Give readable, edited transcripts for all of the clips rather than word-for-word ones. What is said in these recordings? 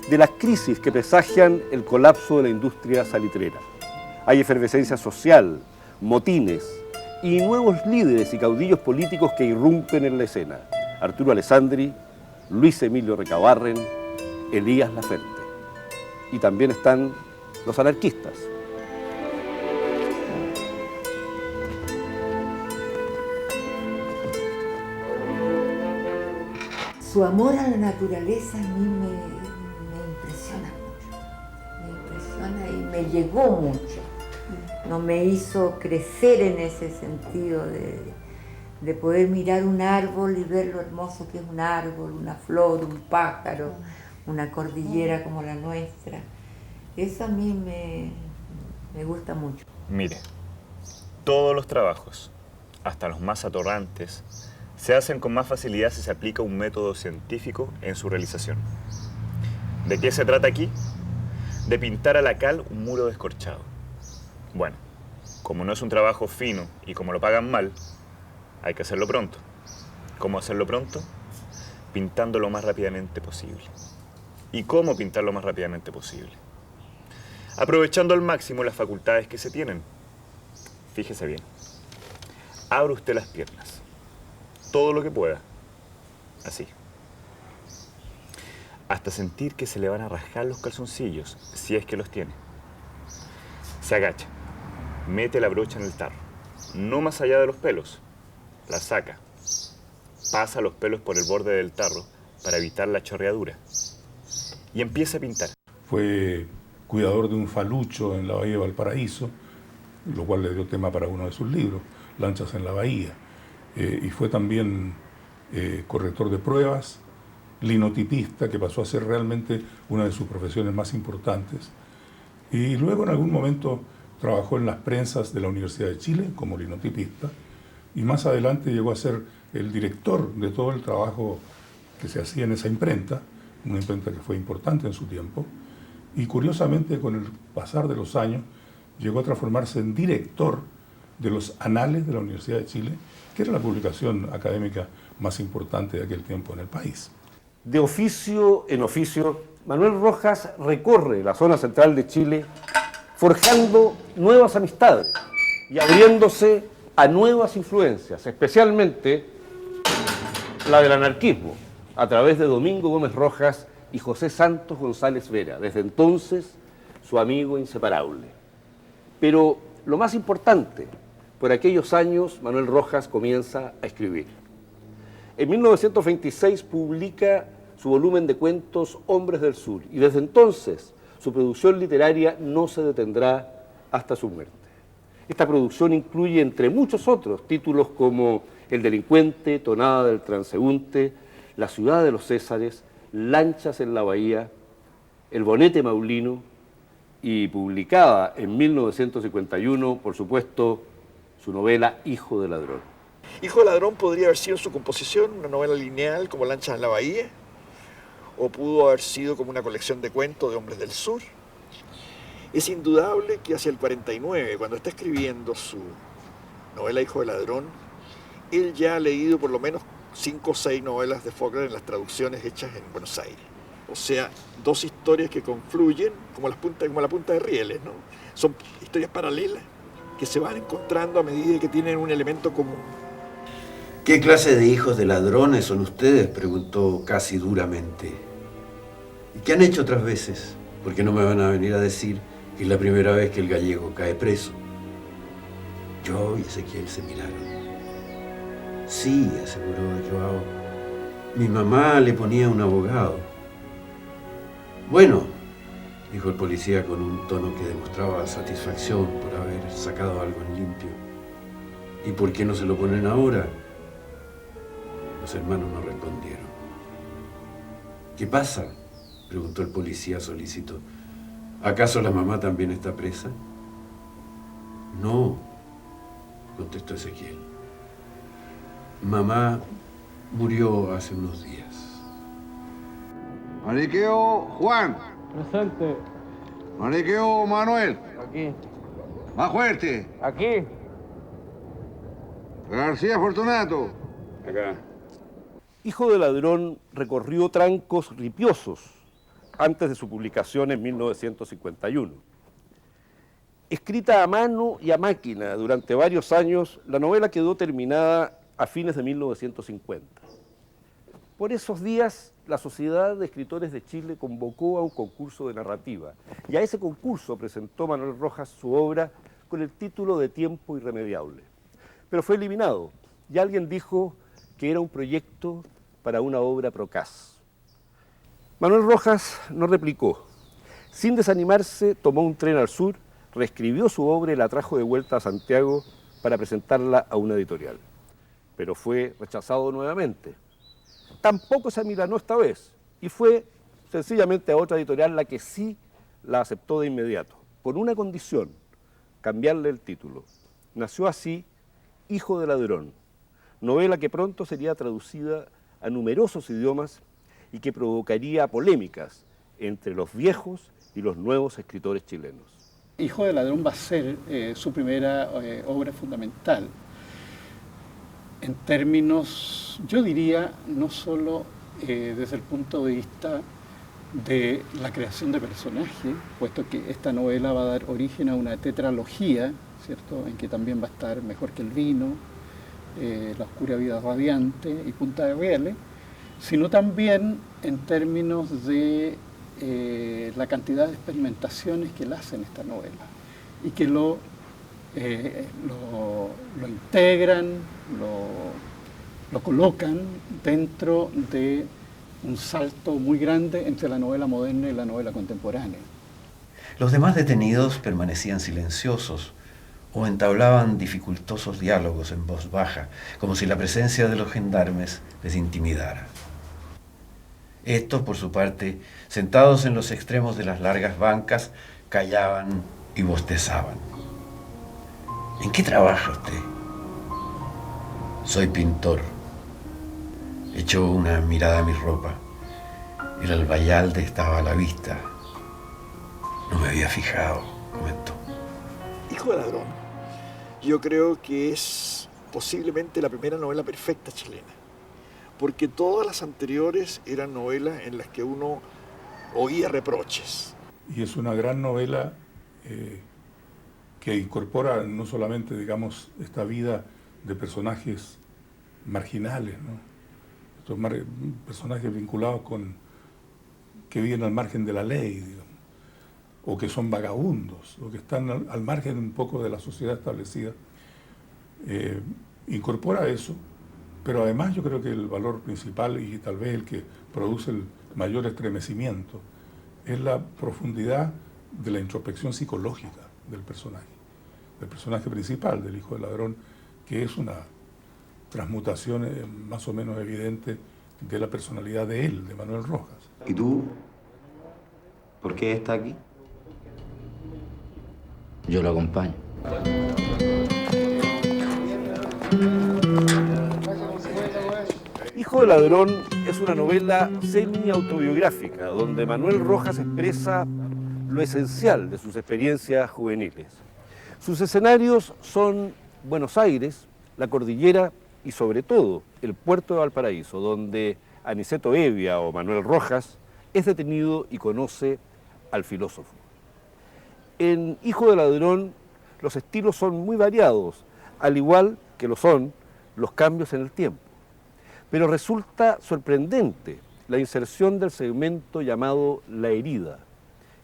de las crisis que presagian el colapso de la industria salitrera. Hay efervescencia social, motines y nuevos líderes y caudillos políticos que irrumpen en la escena. Arturo Alessandri, Luis Emilio Recabarren, Elías Laferte. Y también están los anarquistas. Su amor a la naturaleza a mí me impresiona mucho, me impresiona y me llegó mucho. No me hizo crecer en ese sentido de poder mirar un árbol y ver lo hermoso que es un árbol, una flor, un pájaro, una cordillera como la nuestra. Eso a mí me gusta mucho. Mire, todos los trabajos, hasta los más atorrantes, se hacen con más facilidad si se aplica un método científico en su realización. ¿De qué se trata aquí? De pintar a la cal un muro descorchado. Bueno, como no es un trabajo fino y como lo pagan mal, hay que hacerlo pronto. ¿Cómo hacerlo pronto? Pintando lo más rápidamente posible. ¿Y cómo pintar lo más rápidamente posible? Aprovechando al máximo las facultades que se tienen. Fíjese bien. Abre usted las piernas. Todo lo que pueda. Así. Hasta sentir que se le van a rasgar los calzoncillos, si es que los tiene. Se agacha. Mete la brocha en el tarro. No más allá de los pelos. La saca. Pasa los pelos por el borde del tarro para evitar la chorreadura. Y empieza a pintar. Fue cuidador de un falucho en la bahía de Valparaíso, lo cual le dio tema para uno de sus libros, Lanchas en la Bahía. Y fue también corrector de pruebas, linotipista, que pasó a ser realmente una de sus profesiones más importantes. Y luego en algún momento trabajó en las prensas de la Universidad de Chile como linotipista, y más adelante llegó a ser el director de todo el trabajo que se hacía en esa imprenta, una imprenta que fue importante en su tiempo, y curiosamente con el pasar de los años llegó a transformarse en director de los Anales de la Universidad de Chile, que era la publicación académica más importante de aquel tiempo en el país. De oficio en oficio, Manuel Rojas recorre la zona central de Chile forjando nuevas amistades y abriéndose a nuevas influencias, especialmente la del anarquismo, a través de Domingo Gómez Rojas y José Santos González Vera, desde entonces su amigo inseparable. Pero lo más importante, por aquellos años Manuel Rojas comienza a escribir. En 1926 publica su volumen de cuentos Hombres del Sur y desde entonces su producción literaria no se detendrá hasta su muerte. Esta producción incluye, entre muchos otros, títulos como El delincuente, Tonada del transeúnte, La ciudad de los Césares, Lanchas en la bahía, El bonete maulino y publicada en 1951, por supuesto, su novela Hijo de ladrón. Hijo de ladrón podría haber sido en su composición una novela lineal como Lanchas en la bahía, o pudo haber sido como una colección de cuentos de hombres del sur. Es indudable que hacia el 49, cuando está escribiendo su novela Hijo de ladrón, él ya ha leído por lo menos 5 o 6 novelas de Faulkner en las traducciones hechas en Buenos Aires. O sea, dos historias que confluyen como la punta de rieles, ¿no? Son historias paralelas que se van encontrando a medida que tienen un elemento común. ¿Qué clase de hijos de ladrones son ustedes?, preguntó casi duramente. ¿Y qué han hecho otras veces? Porque no me van a venir a decir que es la primera vez que el gallego cae preso. Yo y Ezequiel se miraron. Sí, aseguró Joao. Mi mamá le ponía un abogado. Bueno, dijo el policía con un tono que demostraba satisfacción por haber sacado algo en limpio. ¿Y por qué no se lo ponen ahora? Los hermanos no respondieron. ¿Qué pasa?, preguntó el policía solícito. ¿Acaso la mamá también está presa? No, contestó Ezequiel. Mamá murió hace unos días. Mariqueo Juan. Presente. Mariqueo Manuel. Aquí. Más fuerte. Aquí. García Fortunato. Acá. Hijo de ladrón recorrió trancos ripiosos antes de su publicación en 1951. Escrita a mano y a máquina durante varios años, la novela quedó terminada a fines de 1950. Por esos días, la Sociedad de Escritores de Chile convocó a un concurso de narrativa y a ese concurso presentó Manuel Rojas su obra con el título de Tiempo Irremediable. Pero fue eliminado y alguien dijo que era un proyecto para una obra procaz. Manuel Rojas no replicó. Sin desanimarse, tomó un tren al sur, reescribió su obra y la trajo de vuelta a Santiago para presentarla a una editorial. Pero fue rechazado nuevamente. Tampoco se amilanó esta vez y fue sencillamente a otra editorial la que sí la aceptó de inmediato, con una condición: cambiarle el título. Nació así Hijo de Ladrón, novela que pronto sería traducida a numerosos idiomas y que provocaría polémicas entre los viejos y los nuevos escritores chilenos. Hijo de Ladrón va a ser su primera obra fundamental. En términos, yo diría, no solo desde el punto de vista de la creación de personajes, puesto que esta novela va a dar origen a una tetralogía, ¿cierto?, en que también va a estar Mejor que el vino, La oscura vida radiante y Punta de Rieles, sino también en términos de la cantidad de experimentaciones que él hace en esta novela y que lo integran, lo colocan dentro de un salto muy grande entre la novela moderna y la novela contemporánea. Los demás detenidos permanecían silenciosos o entablaban dificultosos diálogos en voz baja, como si la presencia de los gendarmes les intimidara. Estos, por su parte, sentados en los extremos de las largas bancas, callaban y bostezaban. ¿En qué trabaja usted? Soy pintor. Echó una mirada a mi ropa. El albayalde estaba a la vista. No me había fijado, comentó. Hijo de Ladrón, yo creo que es posiblemente la primera novela perfecta chilena, porque todas las anteriores eran novelas en las que uno oía reproches. Y es una gran novela que incorpora no solamente, digamos, esta vida de personajes marginales, ¿no? Estos personajes vinculados que viven al margen de la ley, digamos, o que son vagabundos, o que están al margen un poco de la sociedad establecida. Incorpora eso, pero además yo creo que el valor principal y tal vez el que produce el mayor estremecimiento es la profundidad de la introspección psicológica del personaje principal, del Hijo del Ladrón, que es una transmutación más o menos evidente de la personalidad de él, de Manuel Rojas. ¿Y tú? ¿Por qué está aquí? Yo lo acompaño. Hijo de Ladrón es una novela semi-autobiográfica donde Manuel Rojas expresa lo esencial de sus experiencias juveniles. Sus escenarios son Buenos Aires, la cordillera y sobre todo el puerto de Valparaíso, donde Aniceto Evia o Manuel Rojas es detenido y conoce al filósofo. En Hijo de Ladrón los estilos son muy variados, al igual que lo son los cambios en el tiempo. Pero resulta sorprendente la inserción del segmento llamado La herida,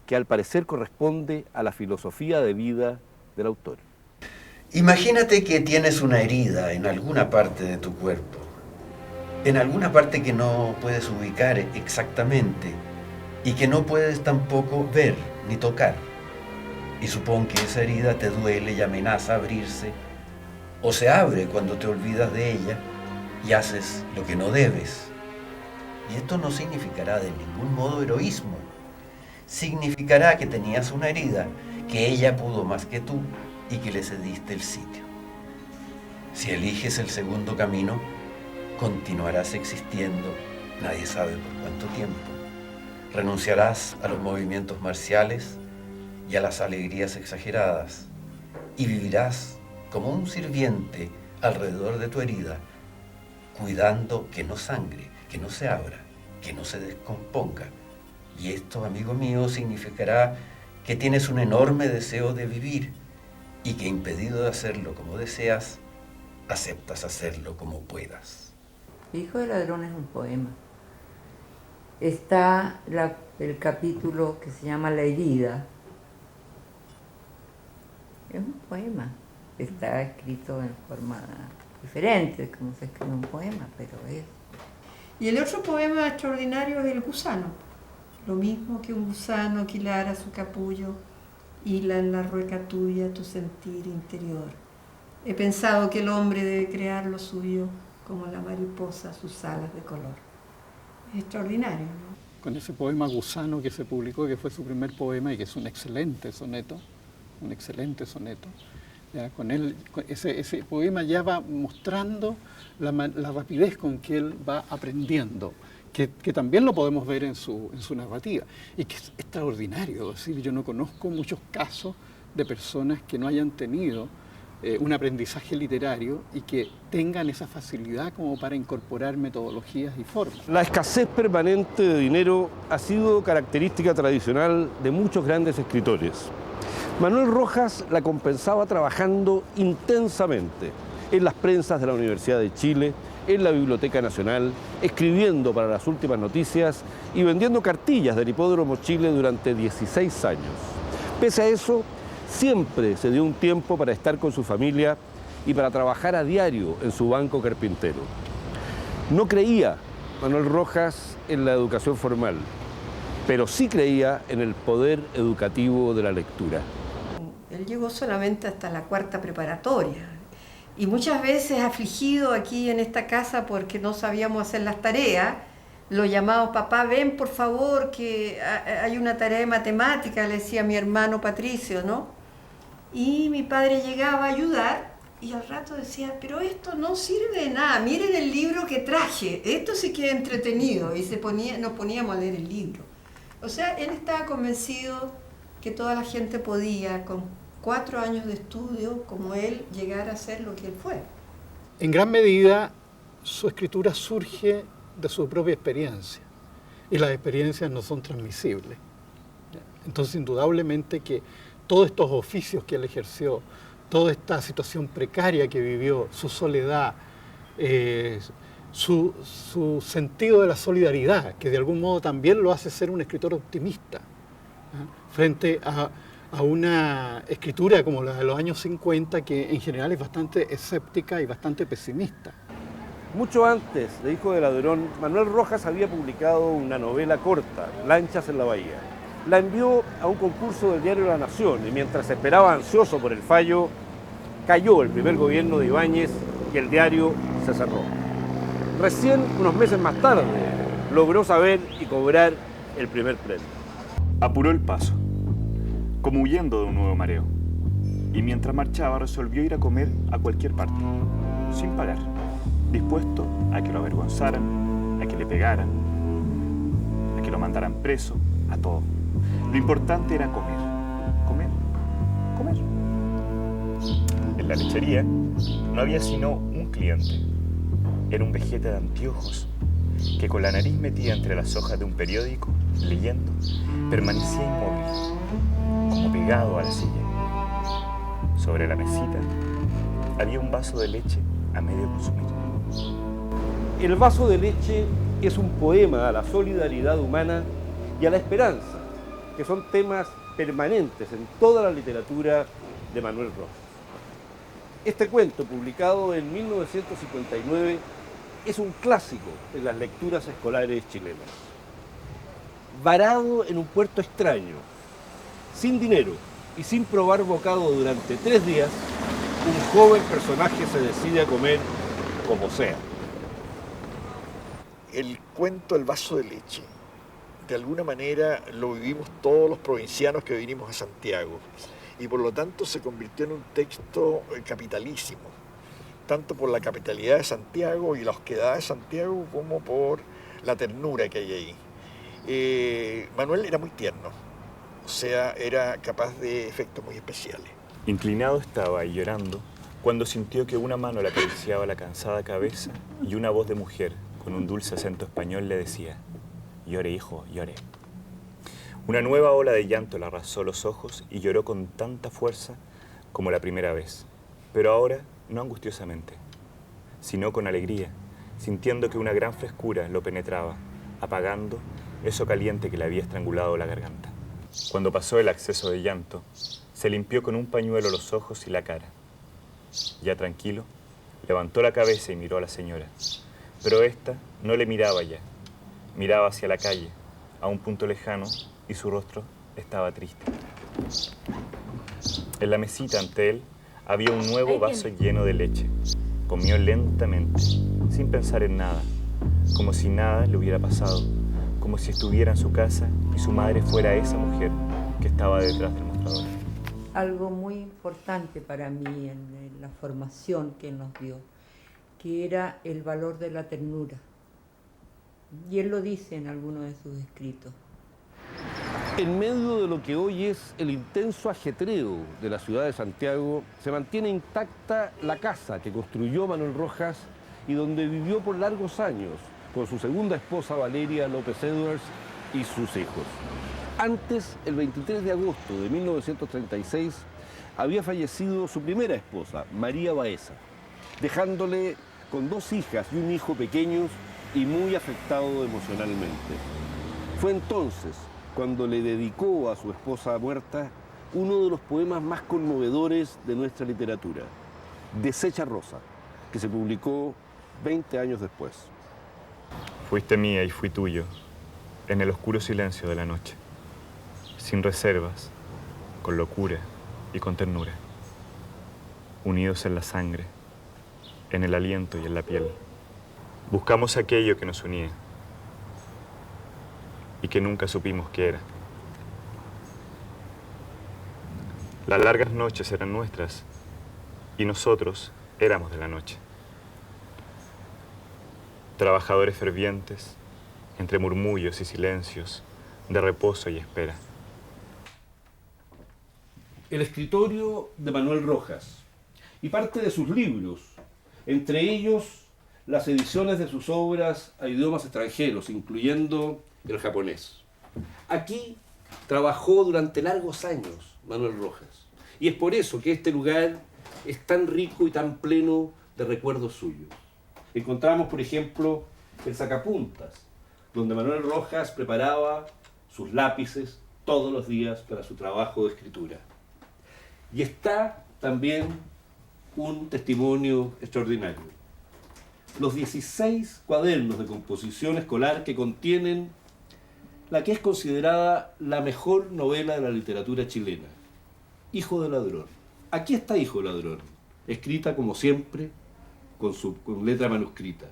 que al parecer corresponde a la filosofía de vida del autor. Imagínate que tienes una herida en alguna parte de tu cuerpo, en alguna parte que no puedes ubicar exactamente y que no puedes tampoco ver ni tocar. Y supón que esa herida te duele y amenaza abrirse, o se abre cuando te olvidas de ella y haces lo que no debes. Y esto no significará de ningún modo heroísmo. Significará que tenías una herida, que ella pudo más que tú y que le cediste el sitio. Si eliges el segundo camino, continuarás existiendo, nadie sabe por cuánto tiempo. Renunciarás a los movimientos marciales y a las alegrías exageradas y vivirás como un sirviente alrededor de tu herida, cuidando que no sangre, que no se abra, que no se descomponga Y esto, amigo mío, significará que tienes un enorme deseo de vivir y que, impedido de hacerlo como deseas, aceptas hacerlo como puedas. Hijo de ladrón es un poema. Está el capítulo que se llama La herida. Es un poema. Está escrito en forma diferente, como se escribe un poema, pero es... Y el otro poema extraordinario es El gusano. Lo mismo que un gusano que hilara su capullo, hila en la rueca tuya tu sentir interior. He pensado que el hombre debe crear lo suyo como la mariposa sus alas de color. Es extraordinario, ¿no? Con ese poema Gusano que se publicó, que fue su primer poema y que es un excelente soneto, ya, con él, ese poema ya va mostrando la rapidez con que él va aprendiendo, que también lo podemos ver en su narrativa, y que es extraordinario. Es decir, yo no conozco muchos casos de personas que no hayan tenido un aprendizaje literario y que tengan esa facilidad como para incorporar metodologías y formas. La escasez permanente de dinero ha sido característica tradicional de muchos grandes escritores. Manuel Rojas la compensaba trabajando intensamente en las prensas de la Universidad de Chile, en la Biblioteca Nacional, escribiendo para las últimas noticias y vendiendo cartillas del Hipódromo Chile durante 16 años. Pese a eso, siempre se dio un tiempo para estar con su familia y para trabajar a diario en su banco carpintero. No creía Manuel Rojas en la educación formal, pero sí creía en el poder educativo de la lectura. Él llegó solamente hasta la 4ª preparatoria y muchas veces afligido aquí en esta casa porque no sabíamos hacer las tareas, lo llamaba: papá, ven por favor que hay una tarea de matemática, le decía a mi hermano Patricio, ¿no? Y mi padre llegaba a ayudar y al rato decía: pero esto no sirve de nada, miren el libro que traje, esto sí que es entretenido, y nos poníamos a leer el libro. O sea, él estaba convencido que toda la gente podía, con 4 años de estudio, como él, llegar a ser lo que él fue. En gran medida, su escritura surge de su propia experiencia, y las experiencias no son transmisibles. Entonces, indudablemente que todos estos oficios que él ejerció, toda esta situación precaria que vivió, su soledad, su sentido de la solidaridad, que de algún modo también lo hace ser un escritor optimista, frente a una escritura como la de los años 50, que en general es bastante escéptica y bastante pesimista. Mucho antes de Hijo de Ladrón, Manuel Rojas había publicado una novela corta, Lanchas en la Bahía. La envió a un concurso del diario La Nación y mientras esperaba ansioso por el fallo, cayó el primer gobierno de Ibáñez y el diario se cerró. Recién, unos meses más tarde, logró saber y cobrar el primer premio. Apuró el paso, como huyendo de un nuevo mareo, y mientras marchaba resolvió ir a comer a cualquier parte, sin pagar, dispuesto a que lo avergonzaran, a que le pegaran, a que lo mandaran preso, a todo. Lo importante era comer, comer, comer. En la lechería no había sino un cliente. Era un vejete de anteojos que con la nariz metida entre las hojas de un periódico, leyendo, permanecía inmóvil, como pegado a la silla. Sobre la mesita había un vaso de leche a medio consumir. El vaso de leche es un poema a la solidaridad humana y a la esperanza, que son temas permanentes en toda la literatura de Manuel Rojas. Este cuento, publicado en 1959, es un clásico en las lecturas escolares chilenas. Varado en un puerto extraño, sin dinero y sin probar bocado durante 3 días, un joven personaje se decide a comer como sea. El cuento El vaso de leche, de alguna manera lo vivimos todos los provincianos que vinimos a Santiago y por lo tanto se convirtió en un texto capitalísimo, tanto por la capitalidad de Santiago y la osquedad de Santiago como por la ternura que hay ahí. Manuel era muy tierno, o sea, era capaz de efectos muy especiales. Inclinado estaba y llorando cuando sintió que una mano le acariciaba la cansada cabeza y una voz de mujer con un dulce acento español le decía: llore, hijo, llore. Una nueva ola de llanto le arrasó los ojos y lloró con tanta fuerza como la primera vez, pero ahora no angustiosamente, sino con alegría, sintiendo que una gran frescura lo penetraba, apagando eso caliente que le había estrangulado la garganta. Cuando pasó el acceso de llanto, se limpió con un pañuelo los ojos y la cara. Ya tranquilo, levantó la cabeza y miró a la señora, pero ésta no le miraba ya, miraba hacia la calle, a un punto lejano, y su rostro estaba triste. En la mesita ante él había un nuevo vaso lleno de leche. Comió lentamente, sin pensar en nada, como si nada le hubiera pasado, como si estuviera en su casa y su madre fuera esa mujer que estaba detrás del mostrador. Algo muy importante para mí en la formación que nos dio, que era el valor de la ternura. Y él lo dice en alguno de sus escritos. En medio de lo que hoy es el intenso ajetreo de la ciudad de Santiago, se mantiene intacta la casa que construyó Manuel Rojas y donde vivió por largos años con su segunda esposa Valeria López Edwards y sus hijos. Antes, el 23 de agosto de 1936, había fallecido su primera esposa, María Baeza, dejándole con 2 hijas y un hijo pequeños y muy afectado emocionalmente. Fue entonces cuando le dedicó a su esposa muerta uno de los poemas más conmovedores de nuestra literatura, Deshecha Rosa, que se publicó 20 años después. Fuiste mía y fui tuyo, en el oscuro silencio de la noche, sin reservas, con locura y con ternura, unidos en la sangre, en el aliento y en la piel. Buscamos aquello que nos unía y que nunca supimos qué era. Las largas noches eran nuestras y nosotros éramos de la noche. Trabajadores fervientes, entre murmullos y silencios, de reposo y espera. El escritorio de Manuel Rojas y parte de sus libros, entre ellos las ediciones de sus obras a idiomas extranjeros, incluyendo el japonés. Aquí trabajó durante largos años Manuel Rojas, y es por eso que este lugar es tan rico y tan pleno de recuerdos suyos. Encontramos, por ejemplo, el sacapuntas, donde Manuel Rojas preparaba sus lápices todos los días para su trabajo de escritura. Y está también un testimonio extraordinario. Los 16 cuadernos de composición escolar que contienen la que es considerada la mejor novela de la literatura chilena, Hijo de Ladrón. Aquí está Hijo de Ladrón, escrita como siempre con letra manuscrita.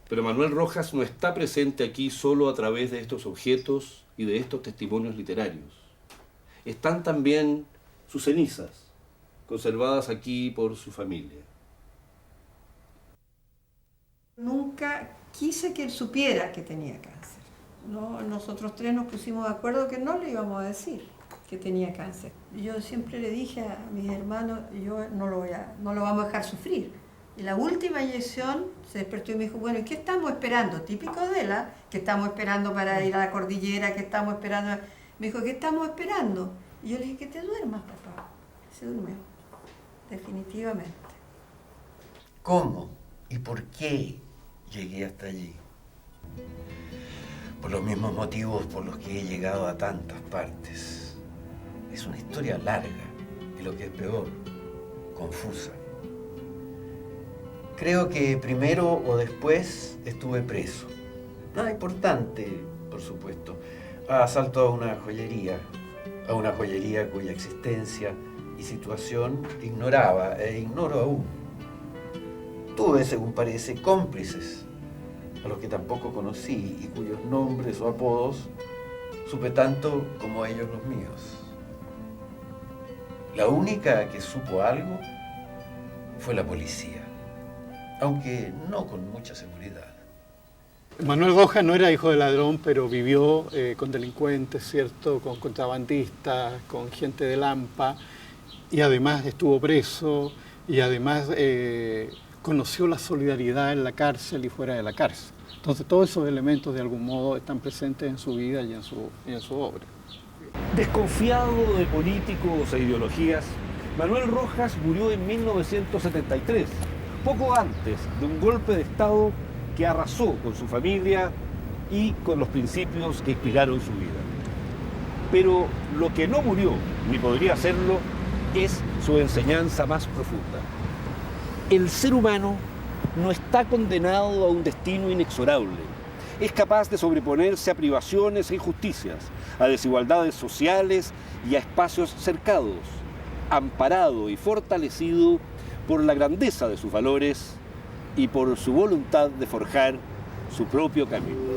Pero Manuel Rojas no está presente aquí solo a través de estos objetos y de estos testimonios literarios. Están también sus cenizas, conservadas aquí por su familia. Nunca quise que él supiera que tenía cáncer. No, nosotros 3 nos pusimos de acuerdo que no le íbamos a decir que tenía cáncer. Yo siempre le dije a mis hermanos, yo no lo vamos a dejar sufrir. Y la última inyección se despertó y me dijo, bueno, ¿y qué estamos esperando? Típico de él, que estamos esperando para ir a la cordillera, que estamos esperando. Me dijo, ¿qué estamos esperando? Y yo le dije, que te duermas, papá. Se durmió, definitivamente. ¿Cómo y por qué llegué hasta allí? Por los mismos motivos por los que he llegado a tantas partes. Es una historia larga y, lo que es peor, confusa. Creo que primero o después estuve preso. Nada importante, por supuesto. Asalto a una joyería cuya existencia y situación ignoraba e ignoro aún. Tuve, según parece, cómplices, a los que tampoco conocí y cuyos nombres o apodos supe tanto como ellos los míos. La única que supo algo fue la policía, aunque no con mucha seguridad. Manuel Rojas no era hijo de ladrón, pero vivió con delincuentes, ¿cierto? Con contrabandistas, con gente de Lampa, y además estuvo preso, y además conoció la solidaridad en la cárcel y fuera de la cárcel. Entonces todos esos elementos de algún modo están presentes en su vida y en su obra. Desconfiado de políticos e ideologías, Manuel Rojas murió en 1973, poco antes de un golpe de Estado que arrasó con su familia y con los principios que inspiraron su vida. Pero lo que no murió, ni podría hacerlo, es su enseñanza más profunda. El ser humano no está condenado a un destino inexorable. Es capaz de sobreponerse a privaciones e injusticias, a desigualdades sociales y a espacios cercados, amparado y fortalecido por la grandeza de sus valores y por su voluntad de forjar su propio camino.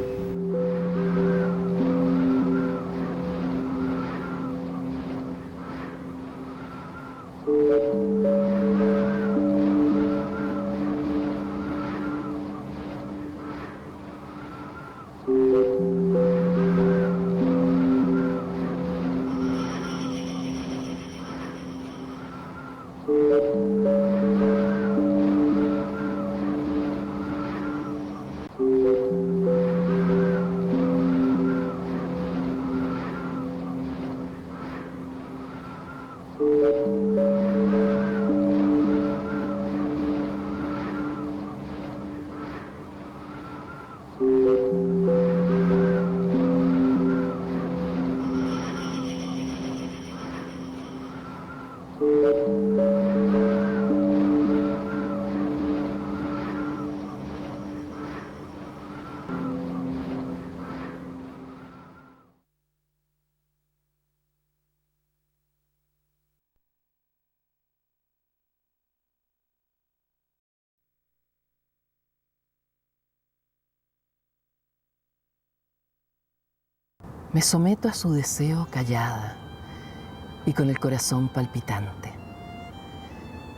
Me someto a su deseo callada y con el corazón palpitante.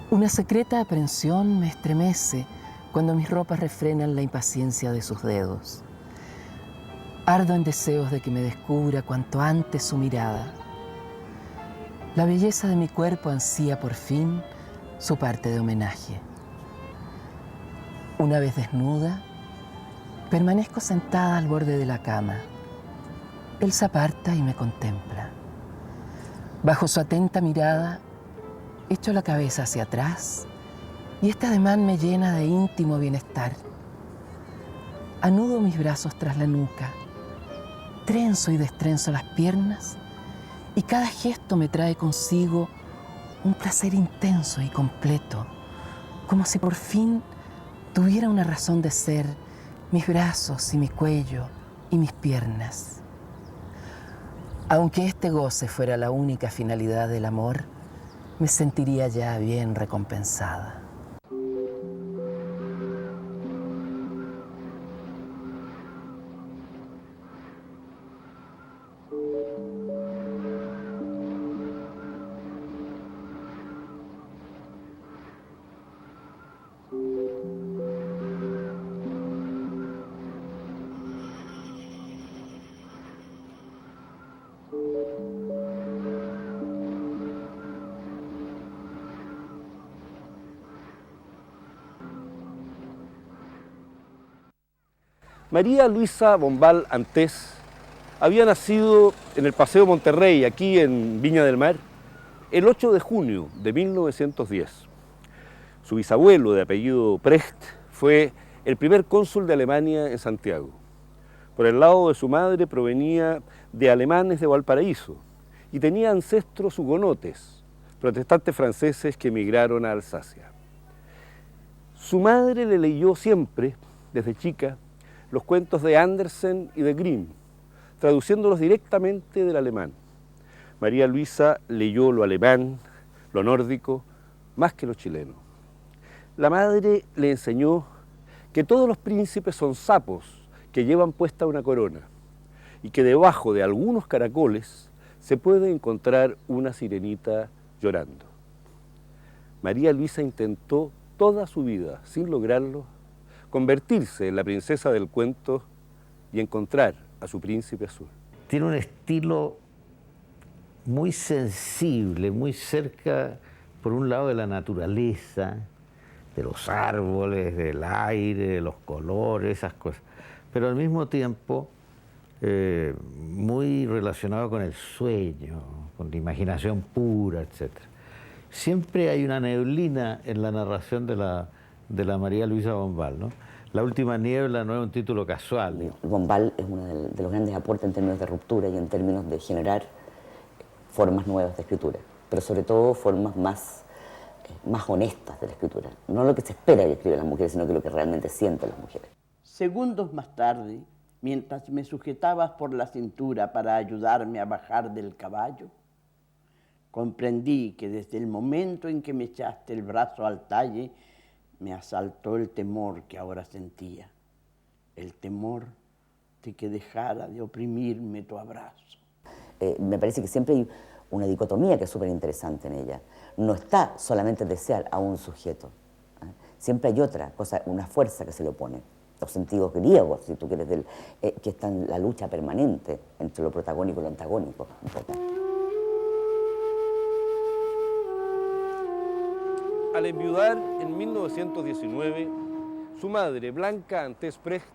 Una secreta aprensión me estremece cuando mis ropas refrenan la impaciencia de sus dedos. Ardo en deseos de que me descubra cuanto antes su mirada. La belleza de mi cuerpo ansía por fin su parte de homenaje. Una vez desnuda, permanezco sentada al borde de la cama. Él se aparta y me contempla. Bajo su atenta mirada, echo la cabeza hacia atrás y este ademán me llena de íntimo bienestar. Anudo mis brazos tras la nuca, trenzo y destrenzo las piernas y cada gesto me trae consigo un placer intenso y completo, como si por fin tuviera una razón de ser mis brazos y mi cuello y mis piernas. Aunque este goce fuera la única finalidad del amor, me sentiría ya bien recompensada. María Luisa Bombal Antés había nacido en el Paseo Monterrey, aquí en Viña del Mar, el 8 de junio de 1910. Su bisabuelo, de apellido Precht, fue el primer cónsul de Alemania en Santiago. Por el lado de su madre provenía de alemanes de Valparaíso y tenía ancestros hugonotes, protestantes franceses que emigraron a Alsacia. Su madre le leyó siempre, desde chica, los cuentos de Andersen y de Grimm, traduciéndolos directamente del alemán. María Luisa leyó lo alemán, lo nórdico, más que lo chileno. La madre le enseñó que todos los príncipes son sapos que llevan puesta una corona y que debajo de algunos caracoles se puede encontrar una sirenita llorando. María Luisa intentó toda su vida, sin lograrlo, convertirse en la princesa del cuento y encontrar a su príncipe azul. Tiene un estilo muy sensible, muy cerca, por un lado, de la naturaleza, de los árboles, del aire, de los colores, esas cosas. Pero al mismo tiempo muy relacionado con el sueño, con la imaginación pura, etc. Siempre hay una neblina en la narración de la María Luisa Bombal, ¿no? La última niebla no es un título casual. Bombal es uno de los grandes aportes en términos de ruptura y en términos de generar formas nuevas de escritura, pero sobre todo formas más honestas de la escritura. No lo que se espera que escriban las mujeres, sino que lo que realmente sienten las mujeres. Segundos más tarde, mientras me sujetabas por la cintura para ayudarme a bajar del caballo, comprendí que desde el momento en que me echaste el brazo al talle, me asaltó el temor que ahora sentía, el temor de que dejara de oprimirme tu abrazo. Me parece que siempre hay una dicotomía que es súper interesante en ella. No está solamente desear a un sujeto, siempre hay otra cosa, una fuerza que se le opone. Los sentidos griegos, si tú quieres, que está en la lucha permanente entre lo protagónico y lo antagónico. Al enviudar en 1919, su madre, Blanca Antés Precht,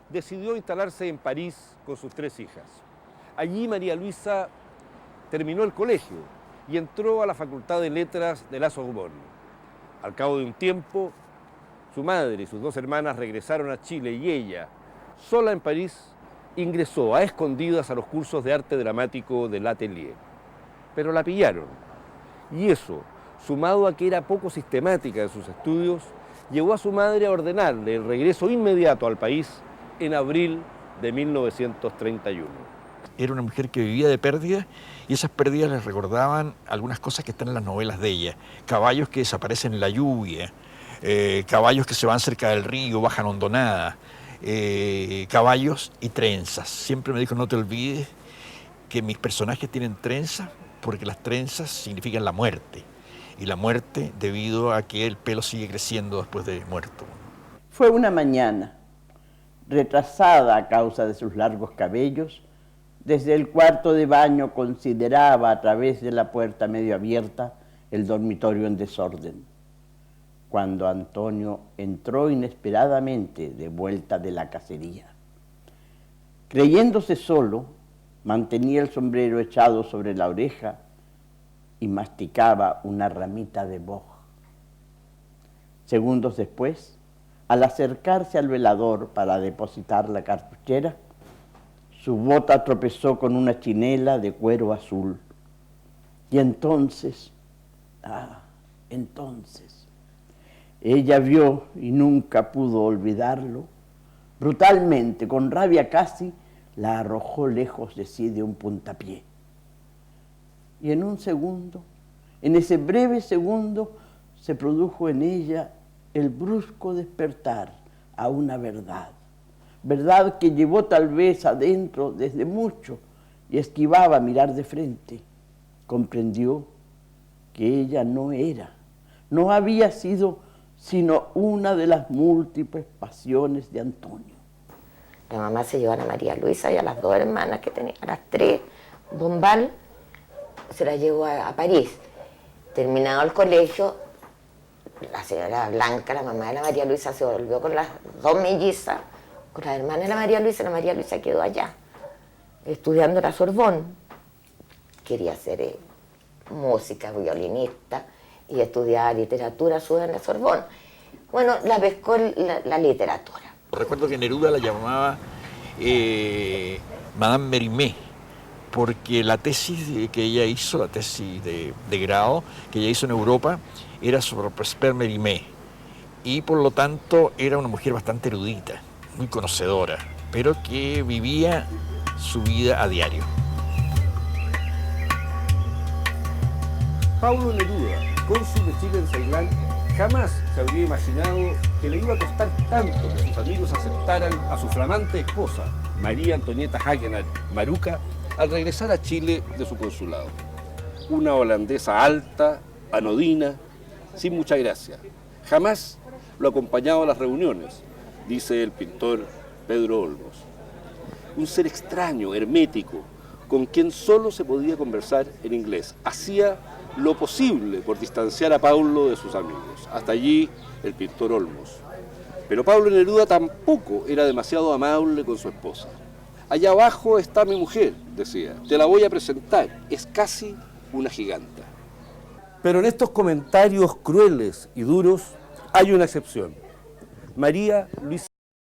decidió instalarse en París con sus 3 hijas. Allí María Luisa terminó el colegio y entró a la Facultad de Letras de la Sorbonne. Al cabo de un tiempo, su madre y sus 2 hermanas regresaron a Chile y ella, sola en París, ingresó a escondidas a los cursos de arte dramático del Atelier. Pero la pillaron y eso, sumado a que era poco sistemática en sus estudios, llevó a su madre a ordenarle el regreso inmediato al país en abril de 1931. Era una mujer que vivía de pérdidas y esas pérdidas les recordaban algunas cosas que están en las novelas de ella. Caballos que desaparecen en la lluvia, caballos que se van cerca del río, bajan hondonada, caballos y trenzas. Siempre me dijo, no te olvides que mis personajes tienen trenzas porque las trenzas significan la muerte. Y la muerte debido a que el pelo sigue creciendo después de muerto. Fue una mañana, retrasada a causa de sus largos cabellos, desde el cuarto de baño consideraba a través de la puerta medio abierta el dormitorio en desorden, cuando Antonio entró inesperadamente de vuelta de la cacería. Creyéndose solo, mantenía el sombrero echado sobre la oreja y masticaba una ramita de boj. Segundos después, al acercarse al velador para depositar la cartuchera, su bota tropezó con una chinela de cuero azul. Y entonces, ella vio y nunca pudo olvidarlo, brutalmente, con rabia casi, la arrojó lejos de sí de un puntapié. Y en un segundo, en ese breve segundo, se produjo en ella el brusco despertar a una verdad. Verdad que llevó tal vez adentro desde mucho y esquivaba mirar de frente. Comprendió que ella no había sido sino una de las múltiples pasiones de Antonio. La mamá se llevó a la María Luisa y a las 2 hermanas que tenía, a las 3, Bombal, se la llevó a París. Terminado el colegio, la señora Blanca, la mamá de la María Luisa, se volvió con las 2 mellizas, con las hermanas de la María Luisa quedó allá, estudiando la Sorbonne. Quería ser música, violinista, y estudiaba literatura en la Sorbonne. Bueno, la pescó la literatura. Recuerdo que Neruda la llamaba Madame Mérimée, porque la tesis que ella hizo, la tesis de grado que ella hizo en Europa, era sobre Prosper Mérimée, y por lo tanto era una mujer bastante erudita, muy conocedora, pero que vivía su vida a diario. Pablo Neruda, cónsul de Chile en Ceilán, jamás se habría imaginado que le iba a costar tanto que sus amigos aceptaran a su flamante esposa, María Antonieta Hagenaar Maruca, al regresar a Chile de su consulado. Una holandesa alta, anodina, sin mucha gracia. Jamás lo acompañaba a las reuniones, dice el pintor Pedro Olmos. Un ser extraño, hermético, con quien solo se podía conversar en inglés. Hacía lo posible por distanciar a Pablo de sus amigos. Hasta allí el pintor Olmos. Pero Pablo Neruda tampoco era demasiado amable con su esposa. Allá abajo está mi mujer, decía, te la voy a presentar, es casi una giganta. Pero en estos comentarios crueles y duros hay una excepción. María Luisa